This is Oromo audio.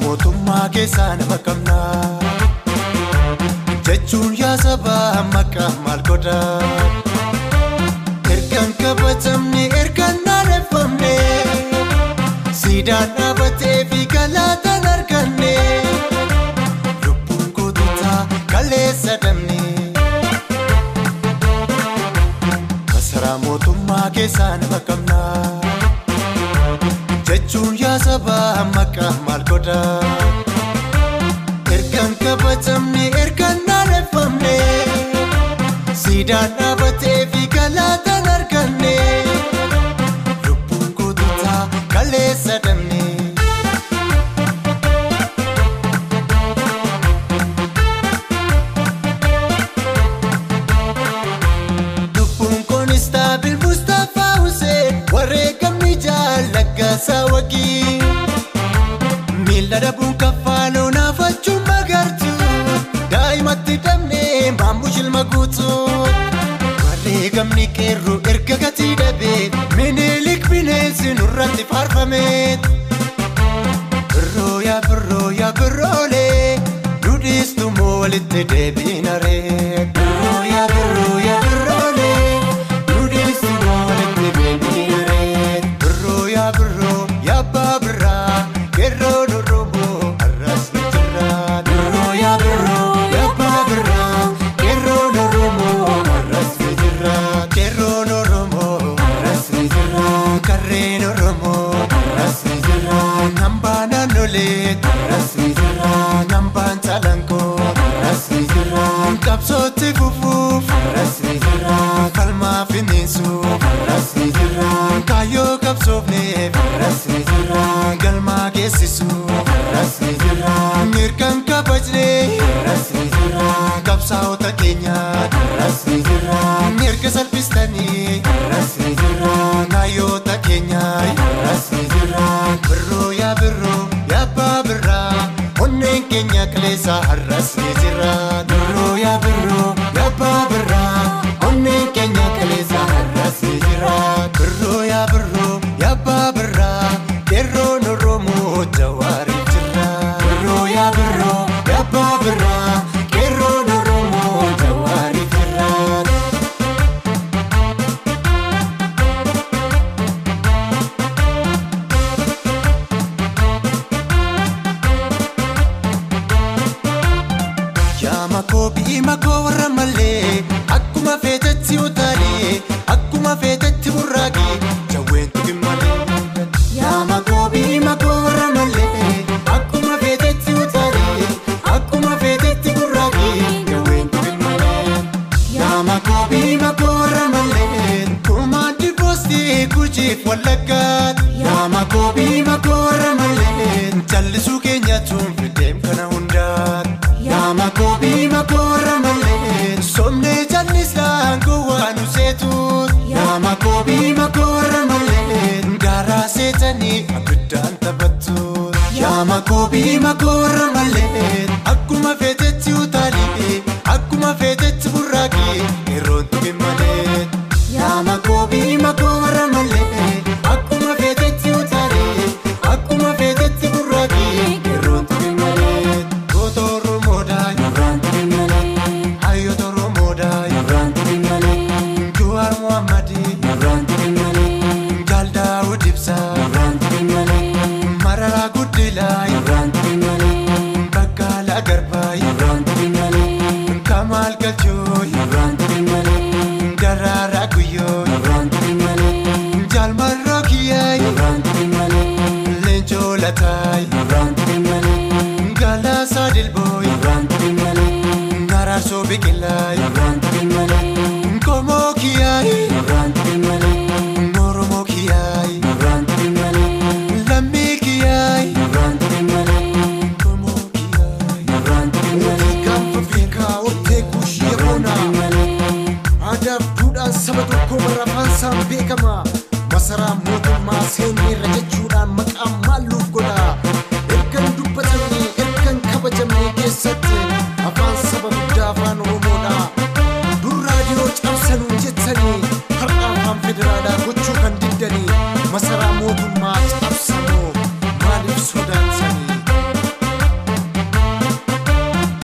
Mootummaa keessaa nama qabna jechuun yaa sabaa maqaa maal godha ergaan qabatamne ergaan naaneffamne siidaan dhaabatee fi galaataan arganne lubbuun goototaa kaleessa dhabne masaraa mootummaa keessaa nama qabna jechuun yaa sabaa maqaa maal godha ergaan qabatamne ergaan naaneffamne siidaan dhaabatee fi galaataan arganne lubbuun goototaa kaleessa dhabne lubbuun koonistaabil Mustafaa Huseen wareegamni jaallagaasaa wagii miila dhabuun kaffaaloo naafachuun magartu daa'imatti dhabnee maammush ilma guutuu wareegamni qeerroo erga gatii dhabee Minilik bineensi nurratti faarfamee birroo yaa birroolee nu dhiistu moo walitti deebiina ree birroo yaa birroolee nu dhiistu moo walitti deebiina ree birroo yaa abbaa birraa qeerroo Oromoo arras ni jira birroo yaa abbaa birraa qeerroo Oromoo arras ni jira qeerroo Oromoo arras ni jira karreen Oromoo arras ni jira nambaan naannolee arras ni jira nambaan Calaanqoo arras ni jira qabsootti fufuuf arras ni jira falmaa finiinsuuf arras ni jira kaayyoo qabsoofneef arras ni jira galmaa geessisuuf arras ni jira mirgaan kabajnee arras ni jira qabsaa'ota keenya arras ni jira mirga salphistanii arras ni jira kaayyoota keenya arras ni jira birroo yaa abbaa birraa onneen keenya kaleessa arras ni jira birroo yaa abbaa birraa onneen keenya kaleessa arras ni jira birroo yaa abbaa birraa qeerroon Oromoo jawaari jira birroo yaa abbaa birraa qeerroon Oromoo jawaari jira yaa makoo warra malee akkuma feetetti utaalee akkuma feetetti burraaqee jawween tuqin malee yaa makoo warra malee akkuma feetetti utaalee akkuma feetetti burraaqee jawween tuqin malee yaa makoo warra malee kumaandi boostii Gujiif Wallaggaat yaa makoo warra malee jallisuu keenyatuun fideem kana hundaat yaa makoo warra malee somnee jallisaan gowwaa nu seetuut yaa makoo warra malee gaaraa seetanii abiddaan taphattuut yaa makoo warra malee akkuma feetetti utaalee akkuma feetetti burraaqee qeerroon tuqin malee yaa makoo warra malee akkuma feetetti utaalee akkuma feetetti burraaqee qeerroon tuqin malee goota Oromoodhaa yurraan tuqin malee hayyoota Oromoodhaa yurraan tuqin malee Jawaar Mohammadii yurraan tuqin malee Jaal Daawud Ibsaa yurraan tuqin malee Mararaa Guddilaa yurraan tuqin malee Baqqalaa Garbaa yurraan tuqin malee Kamaal Galchoo yurraan tuqin malee Daraaraa Guyyoo yurraan tuqin malee Jaal Marroo Kiyyaa yurraan tuqin malee Leencoo Lataa yurraan tuqin malee Galaasaa Dilboo yurraan tuqin malee Araarsoo Biqilaa yurraan tuqin malee Komoo Kiyyaa yurraan tuqin malee Oromoo Kiyyaa yurraan tuqin malee Lammii Kiyyaa yurraan tuqin malee Komoo Kiyyaa yurraan tuqin malee Gaafa beekaa ottee kuushee boonaa aadaaf duudhaan saba tokko bara afaan isaan beekama masaraa mootummaa Maaseeniirra jechuudhaan maqaan